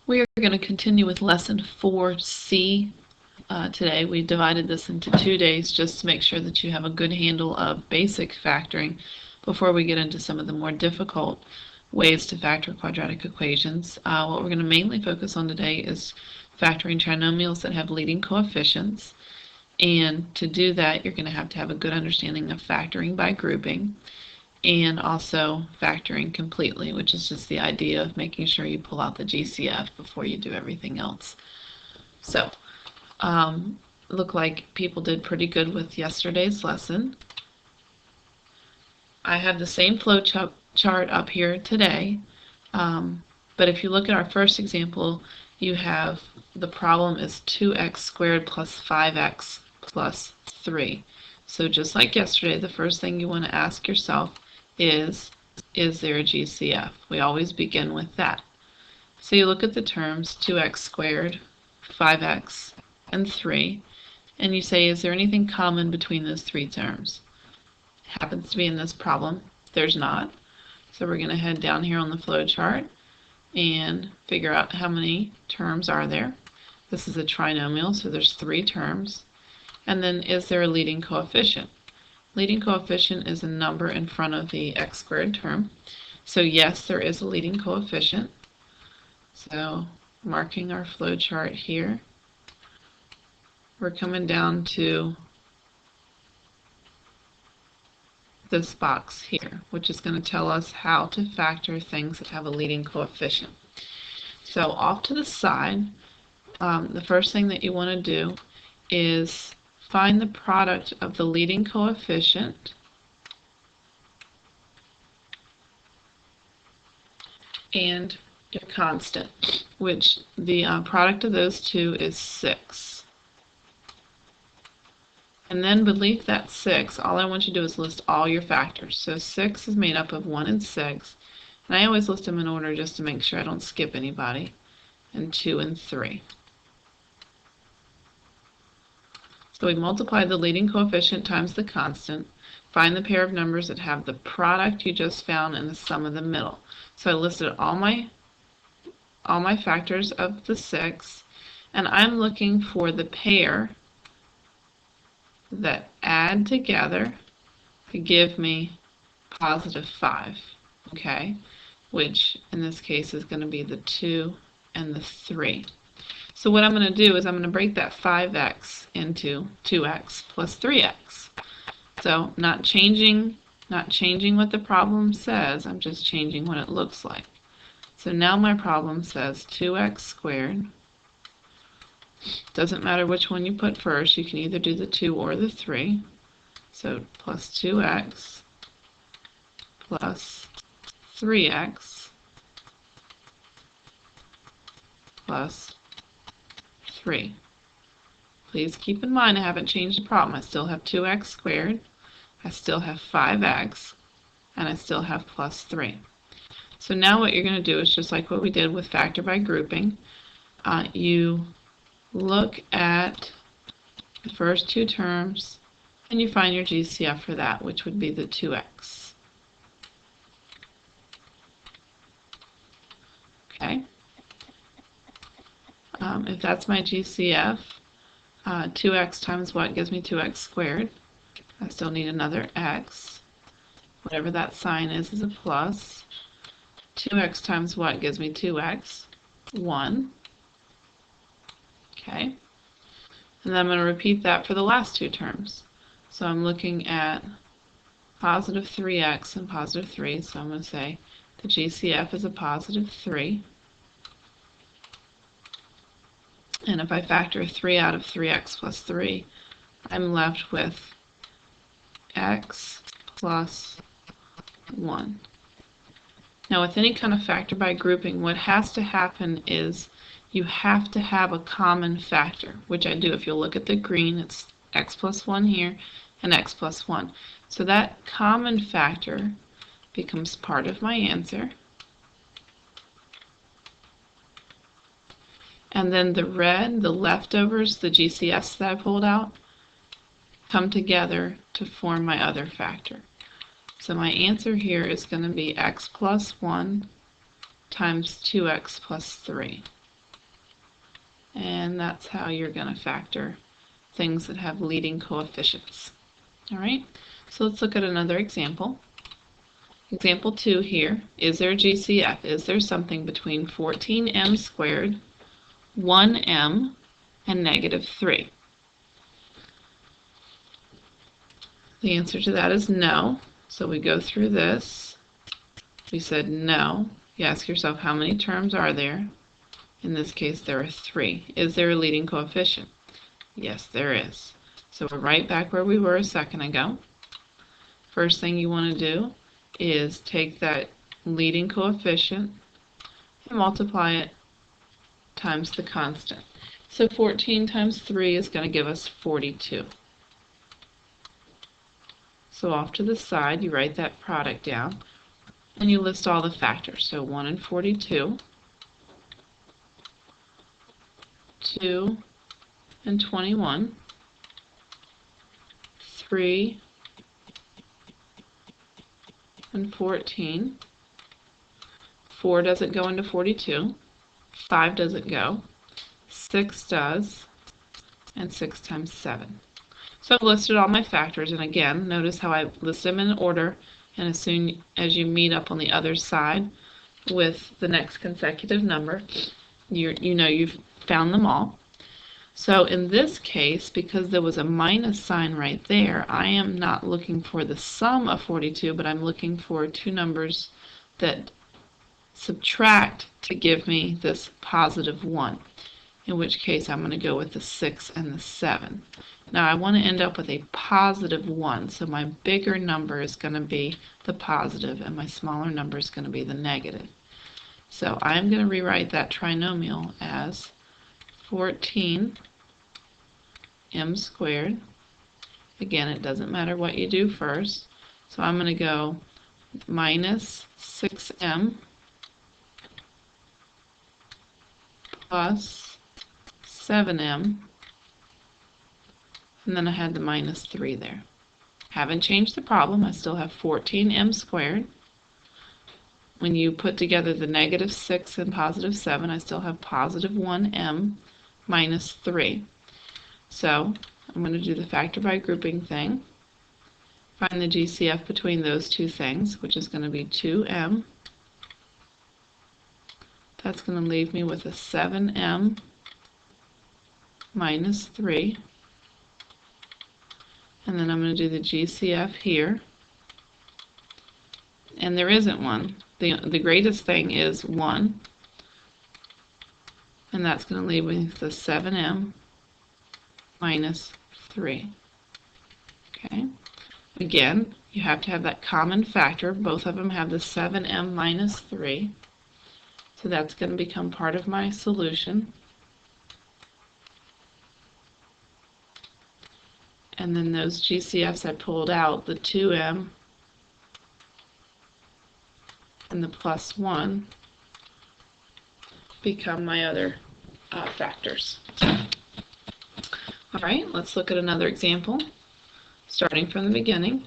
We are going to continue with lesson 4c today. We divided this into 2 days just to make sure that you have a good handle of basic factoring before we get into some of the more difficult ways to factor quadratic equations. What we're going to mainly focus on today is factoring trinomials that have leading coefficients. And to do that, you're going to have a good understanding of factoring by grouping, and also factoring completely, which is just the idea of making sure you pull out the GCF before you do everything else. So, look like people did pretty good with yesterday's lesson. I have the same flow chart up here today, but if you look at our first example, you have the problem is 2x squared plus 5x plus 3. So just like yesterday, the first thing you want to ask yourself is there a GCF? We always begin with that. So you look at the terms 2x squared, 5x, and 3, and you say, is there anything common between those three terms? Happens to be in this problem, there's not. So we're going to head down here on the flow chart and figure out how many terms are there. This is a trinomial, so there's 3 terms. And then, is there a leading coefficient? Leading coefficient is a number in front of the x squared term. So yes, there is a leading coefficient. So marking our flow chart here, we're coming down to this box here, which is going to tell us how to factor things that have a leading coefficient. So off to the side, the first thing that you want to do is find the product of the leading coefficient and your constant, which the product of those two is 6. And then beneath that 6, all I want you to do is list all your factors. So 6 is made up of 1 and 6, and I always list them in order just to make sure I don't skip anybody, and 2 and 3. So we multiply the leading coefficient times the constant, find the pair of numbers that have the product you just found and the sum of the middle. So I listed all my factors of the 6, and I'm looking for the pair that add together to give me positive 5, okay? Which in this case is going to be the 2 and the 3. So what I'm going to do is I'm going to break that 5x into 2x plus 3x. So not changing what the problem says, I'm just changing what it looks like. So now my problem says 2x squared. Doesn't matter which one you put first, you can either do the 2 or the 3. So plus 2x plus 3x plus 3. Please keep in mind I haven't changed the problem. I still have 2x squared, I still have 5x, and I still have plus 3. So now what you're going to do is just like what we did with factor by grouping. You look at the first 2 terms and you find your GCF for that, which would be the 2x. Okay. If that's my GCF, 2x times what gives me 2x squared? I still need another x. Whatever that sign is a plus. 2x times what gives me 2x? 1. Okay. And then I'm going to repeat that for the last 2 terms. So I'm looking at positive 3x and positive 3. So I'm going to say the GCF is a positive 3. And if I factor 3 out of 3x plus 3, I'm left with x plus 1. Now with any kind of factor by grouping, what has to happen is you have to have a common factor, which I do. If you'll look at the green, it's x plus 1 here and x plus 1. So that common factor becomes part of my answer. And then the red, the leftovers, the GCFs that I pulled out, come together to form my other factor. So my answer here is going to be x plus 1 times 2x plus 3. and that's how you're going to factor things that have leading coefficients. All right, so let's look at another example. Example 2 here. Is there a GCF? Is there something between 14m squared, 1m, and -3? The answer to that is no. So we go through this. We said no. You ask yourself, how many terms are there? In this case, there are 3. Is there a leading coefficient? Yes, there is. So we're right back where we were a second ago. First thing you want to do is take that leading coefficient and multiply it times the constant. So 14 times 3 is going to give us 42. So off to the side, you write that product down, and you list all the factors. So 1 and 42, 2 and 21, 3 and 14, 4 doesn't go into 42, 5 doesn't go, 6 does, and 6 times 7. So I've listed all my factors, and again, notice how I list them in order, and as soon as you meet up on the other side with the next consecutive number, you know you've found them all. So in this case, because there was a minus sign right there, I am not looking for the sum of 42, but I'm looking for two numbers that subtract to give me this positive 1, in which case I'm going to go with the 6 and the 7. Now I want to end up with a positive 1, so my bigger number is going to be the positive and my smaller number is going to be the negative. So I'm going to rewrite that trinomial as 14m squared. Again, it doesn't matter what you do first. So I'm going to go minus 6m plus 7m, and then I had the minus 3 there. Haven't changed the problem. I still have 14m squared. When you put together the negative 6 and positive 7, I still have positive 1m minus 3. So I'm going to do the factor by grouping thing. Find the GCF between those two things, which is going to be 2m. That's going to leave me with a 7m minus 3. And then I'm going to do the GCF here. And there isn't one. The greatest thing is 1. And that's going to leave me with the 7m minus 3. Okay. Again, you have to have that common factor. Both of them have the 7m minus 3. So that's going to become part of my solution. And then those GCFs I pulled out, the 2m and the plus 1, become my other factors. All right, let's look at another example. Starting from the beginning,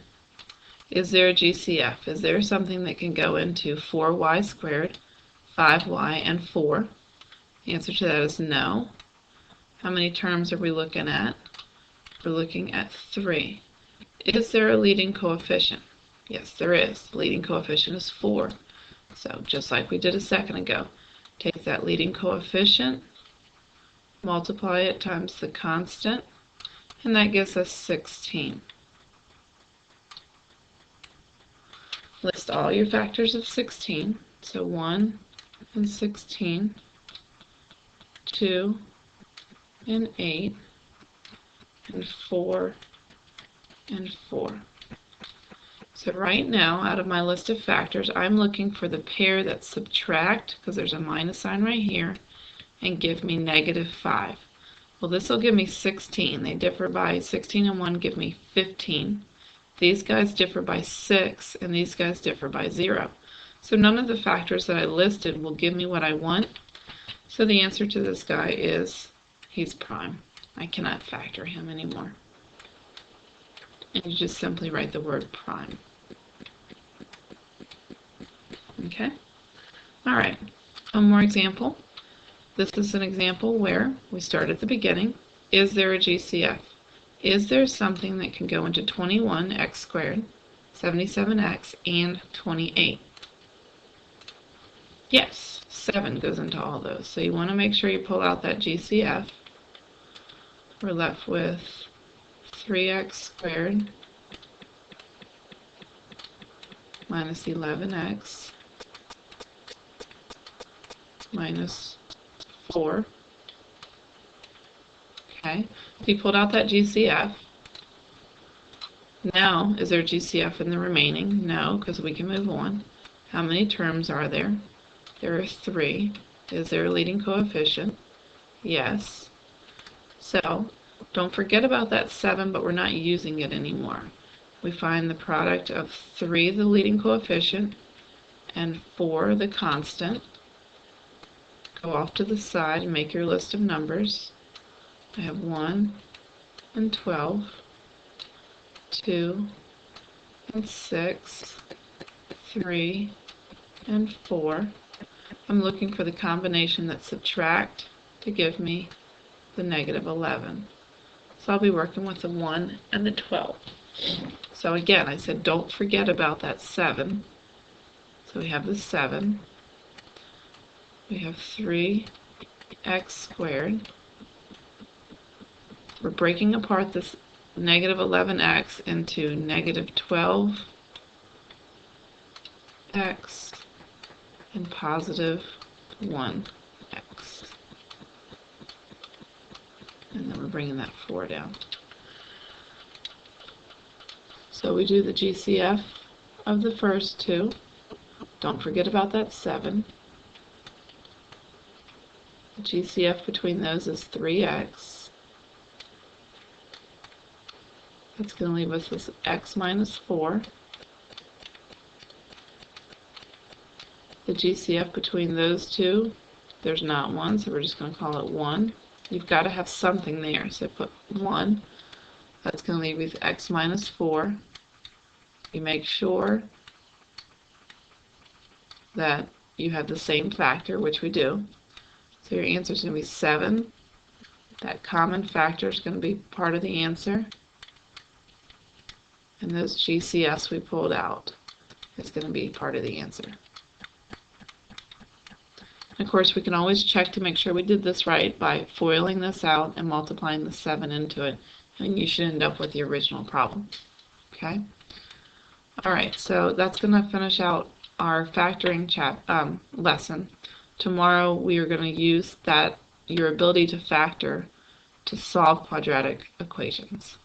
is there a GCF? Is there something that can go into 4y squared, 5y, and 4? The answer to that is no. How many terms are we looking at? We're looking at 3. Is there a leading coefficient? Yes, there is. The leading coefficient is 4. So just like we did a second ago, take that leading coefficient, multiply it times the constant, and that gives us 16. List all your factors of 16. So 1 and 16, 2 and 8, and 4 and 4. So right now, out of my list of factors, I'm looking for the pair that subtract, because there's a minus sign right here, and give me -5. Well, this will give me 16. They differ by 16 and 1 give me 15. These guys differ by 6, and these guys differ by 0. So none of the factors that I listed will give me what I want. So the answer to this guy is he's prime. I cannot factor him anymore. And you just simply write the word prime. Okay? All right. One more example. this is an example where we start at the beginning. Is there a GCF? Is there something that can go into 21x squared, 77x, and 28? Yes, 7 goes into all those. So you want to make sure you pull out that GCF. We're left with 3x squared minus 11x minus 4. Okay, so you pulled out that GCF. Now, is there a GCF in the remaining? No, because we can move on. How many terms are there? There are 3. Is there a leading coefficient? Yes. So, don't forget about that 7, but we're not using it anymore. We find the product of 3, the leading coefficient, and 4, the constant. Go off to the side and make your list of numbers. I have 1 and 12, 2 and 6, 3 and 4. I'm looking for the combination that subtract to give me the negative 11. So I'll be working with the 1 and the 12. So again, I said don't forget about that 7. So we have the 7. We have 3x squared. We're breaking apart this negative 11x into negative 12x and positive 1x. And then we're bringing that 4 down. So we do the GCF of the first two. Don't forget about that 7. The GCF between those is 3x. That's going to leave us with x minus 4. The GCF between those two, there's not one, so we're just going to call it 1. You've got to have something there, so put 1. That's going to leave you with x minus 4. You make sure that you have the same factor, which we do. So your answer is going to be 7. That common factor is going to be part of the answer. And those GCFs we pulled out is going to be part of the answer. And of course, we can always check to make sure we did this right by FOILing this out and multiplying the 7 into it. And you should end up with the original problem. Okay? Alright, so that's going to finish out our factoring lesson. Tomorrow we are going to use your ability to factor to solve quadratic equations.